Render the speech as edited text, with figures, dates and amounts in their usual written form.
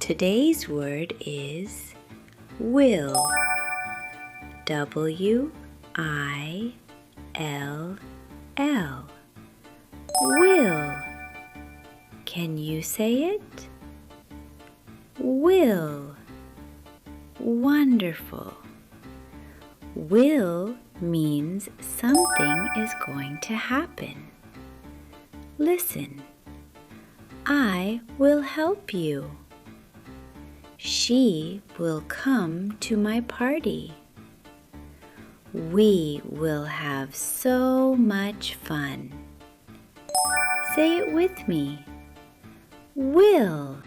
Today's word is will. W-I-L-L. Will. Can you say it? Will. Wonderful. Will means something is going to happen. Listen. I will help you. She will come to my party. We will have so much fun. Say it with me. Will.